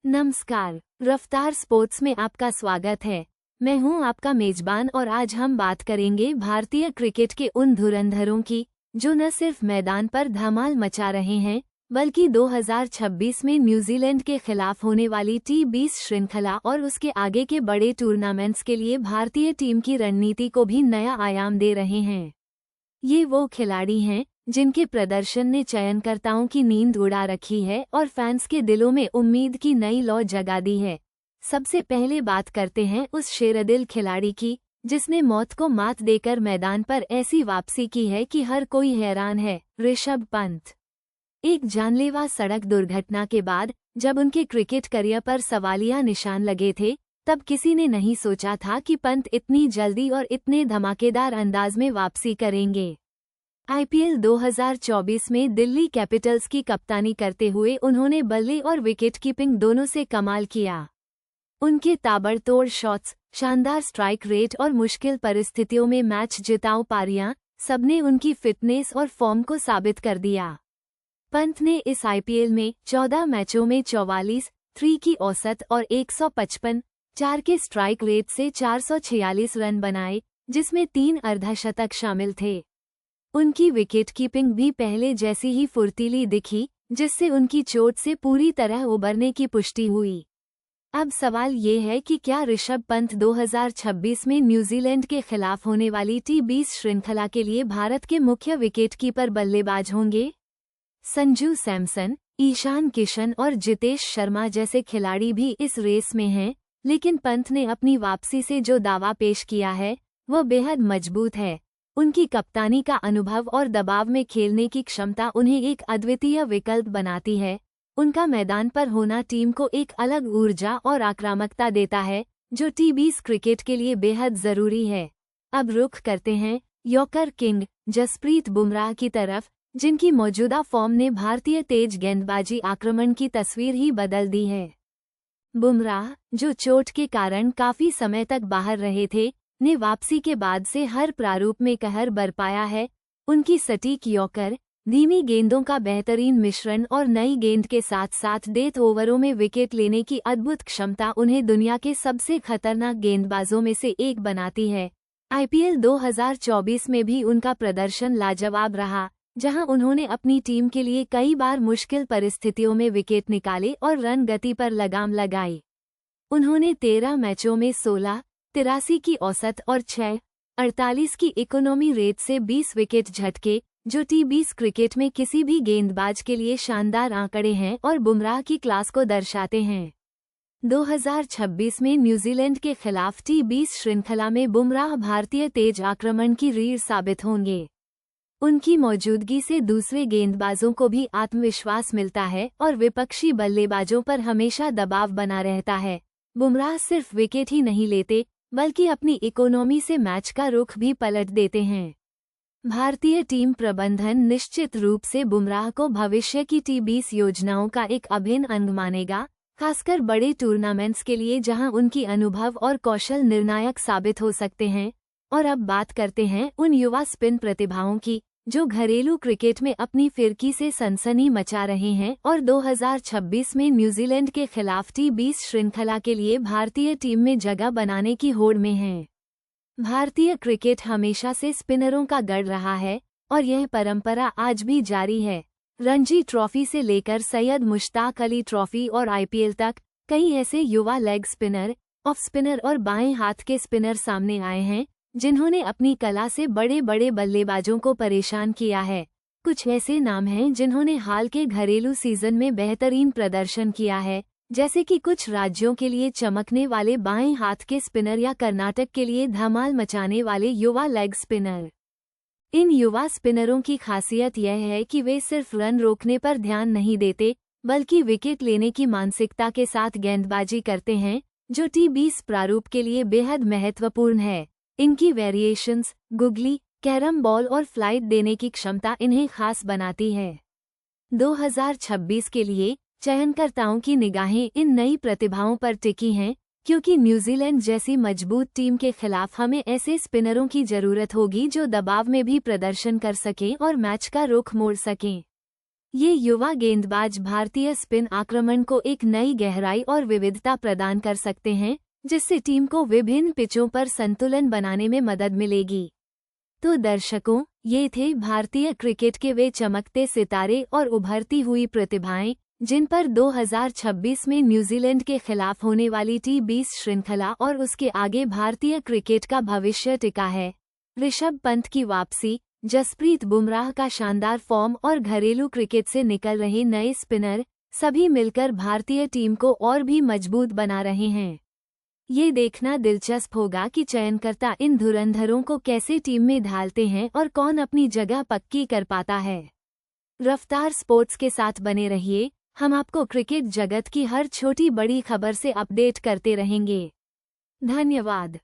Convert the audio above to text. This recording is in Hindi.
नमस्कार, रफ्तार स्पोर्ट्स में आपका स्वागत है। मैं हूं आपका मेजबान और आज हम बात करेंगे भारतीय क्रिकेट के उन धुरंधरों की जो न सिर्फ मैदान पर धमाल मचा रहे हैं बल्कि 2026 में न्यूजीलैंड के खिलाफ होने वाली T20 श्रृंखला और उसके आगे के बड़े टूर्नामेंट्स के लिए भारतीय टीम की रणनीति को भी नया आयाम दे रहे हैं। ये वो खिलाड़ी हैं जिनके प्रदर्शन ने चयनकर्ताओं की नींद उड़ा रखी है और फैंस के दिलों में उम्मीद की नई लौ जगा दी है। सबसे पहले बात करते हैं उस शेरदिल खिलाड़ी की जिसने मौत को मात देकर मैदान पर ऐसी वापसी की है कि हर कोई हैरान है, ऋषभ पंत। एक जानलेवा सड़क दुर्घटना के बाद जब उनके क्रिकेट करियर पर सवालिया निशान लगे थे, तब किसी ने नहीं सोचा था कि पंत इतनी जल्दी और इतने धमाकेदार अंदाज में वापसी करेंगे। आईपीएल 2024 में दिल्ली कैपिटल्स की कप्तानी करते हुए उन्होंने बल्ले और विकेटकीपिंग दोनों से कमाल किया। उनके ताबड़तोड़ शॉट्स, शानदार स्ट्राइक रेट और मुश्किल परिस्थितियों में मैच जिताऊ पारियां, सबने उनकी फिटनेस और फॉर्म को साबित कर दिया। पंत ने इस आईपीएल में 14 मैचों में 44 की औसत और 155 के स्ट्राइक रेट से 446 रन बनाए, जिसमें 3 अर्धशतक शामिल थे। उनकी विकेटकीपिंग भी पहले जैसी ही फुर्तीली दिखी, जिससे उनकी चोट से पूरी तरह उबरने की पुष्टि हुई। अब सवाल ये है कि क्या ऋषभ पंत 2026 में न्यूजीलैंड के खिलाफ होने वाली T20 श्रृंखला के लिए भारत के मुख्य विकेटकीपर बल्लेबाज होंगे? संजू सैमसन, ईशान किशन और जितेश शर्मा जैसे खिलाड़ी भी इस रेस में हैं, लेकिन पंत ने अपनी वापसी से जो दावा पेश किया है वह बेहद मजबूत है। उनकी कप्तानी का अनुभव और दबाव में खेलने की क्षमता उन्हें एक अद्वितीय विकल्प बनाती है। उनका मैदान पर होना टीम को एक अलग ऊर्जा और आक्रामकता देता है, जो T20 क्रिकेट के लिए बेहद जरूरी है। अब रुख करते हैं यॉर्कर किंग जसप्रीत बुमराह की तरफ, जिनकी मौजूदा फॉर्म ने भारतीय तेज गेंदबाजी आक्रमण की तस्वीर ही बदल दी है। बुमराह, जो चोट के कारण काफी समय तक बाहर रहे थे, ने वापसी के बाद से हर प्रारूप में कहर बरपाया है। उनकी सटीक यॉर्कर, धीमी गेंदों का बेहतरीन मिश्रण और नई गेंद के साथ साथ डेथ ओवरों में विकेट लेने की अद्भुत क्षमता उन्हें दुनिया के सबसे खतरनाक गेंदबाजों में से एक बनाती है। आईपीएल 2024 में भी उनका प्रदर्शन लाजवाब रहा, जहां उन्होंने अपनी टीम के लिए कई बार मुश्किल परिस्थितियों में विकेट निकाले और रन गति पर लगाम लगाई। उन्होंने 13 मैचों में 83 की औसत और 48 की इकोनॉमी रेट से 20 विकेट झटके, जो T20 क्रिकेट में किसी भी गेंदबाज के लिए शानदार आंकड़े हैं और बुमराह की क्लास को दर्शाते हैं। 2026 में न्यूजीलैंड के खिलाफ T20 श्रृंखला में बुमराह भारतीय तेज आक्रमण की रीढ़ साबित होंगे। उनकी मौजूदगी से दूसरे गेंदबाजों को भी आत्मविश्वास मिलता है और विपक्षी बल्लेबाजों पर हमेशा दबाव बना रहता है। बुमराह सिर्फ विकेट ही नहीं लेते, बल्कि अपनी इकोनॉमी से मैच का रुख भी पलट देते हैं। भारतीय टीम प्रबंधन निश्चित रूप से बुमराह को भविष्य की T20 योजनाओं का एक अभिन्न अंग मानेगा, खासकर बड़े टूर्नामेंट्स के लिए जहां उनकी अनुभव और कौशल निर्णायक साबित हो सकते हैं। और अब बात करते हैं उन युवा स्पिन प्रतिभाओं की जो घरेलू क्रिकेट में अपनी फिरकी से सनसनी मचा रहे हैं और 2026 में न्यूजीलैंड के खिलाफ T20 श्रृंखला के लिए भारतीय टीम में जगह बनाने की होड़ में हैं। भारतीय क्रिकेट हमेशा से स्पिनरों का गढ़ रहा है और यह परंपरा आज भी जारी है। रणजी ट्रॉफी से लेकर सैयद मुश्ताक अली ट्रॉफी और आईपीएल तक कई ऐसे युवा लेग स्पिनर, ऑफ स्पिनर और बाएं हाथ के स्पिनर सामने आए हैं जिन्होंने अपनी कला से बड़े बड़े बल्लेबाजों को परेशान किया है। कुछ ऐसे नाम हैं जिन्होंने हाल के घरेलू सीजन में बेहतरीन प्रदर्शन किया है, जैसे कि कुछ राज्यों के लिए चमकने वाले बाएं हाथ के स्पिनर या कर्नाटक के लिए धमाल मचाने वाले युवा लेग स्पिनर। इन युवा स्पिनरों की खासियत यह है कि वे सिर्फ रन रोकने पर ध्यान नहीं देते, बल्कि विकेट लेने की मानसिकता के साथ गेंदबाजी करते हैं, जो T20 प्रारूप के लिए बेहद महत्वपूर्ण है। इनकी वेरिएशंस, गुगली, कैरम बॉल और फ्लाइट देने की क्षमता इन्हें खास बनाती है। 2026 के लिए चयनकर्ताओं की निगाहें इन नई प्रतिभाओं पर टिकी हैं, क्योंकि न्यूजीलैंड जैसी मजबूत टीम के खिलाफ हमें ऐसे स्पिनरों की जरूरत होगी जो दबाव में भी प्रदर्शन कर सकें और मैच का रुख मोड़ सकें। ये युवा गेंदबाज भारतीय स्पिन आक्रमण को एक नई गहराई और विविधता प्रदान कर सकते हैं, जिससे टीम को विभिन्न पिचों पर संतुलन बनाने में मदद मिलेगी। तो दर्शकों, ये थे भारतीय क्रिकेट के वे चमकते सितारे और उभरती हुई प्रतिभाएं, जिन पर 2026 में न्यूजीलैंड के खिलाफ होने वाली T20 श्रृंखला और उसके आगे भारतीय क्रिकेट का भविष्य टिका है। ऋषभ पंत की वापसी, जसप्रीत बुमराह का शानदार फॉर्म और घरेलू क्रिकेट से निकल रहे नए स्पिनर, सभी मिलकर भारतीय टीम को और भी मजबूत बना रहे हैं। ये देखना दिलचस्प होगा कि चयनकर्ता इन धुरंधरों को कैसे टीम में ढालते हैं और कौन अपनी जगह पक्की कर पाता है। रफ्तार स्पोर्ट्स के साथ बने रहिए, हम आपको क्रिकेट जगत की हर छोटी बड़ी खबर से अपडेट करते रहेंगे। धन्यवाद।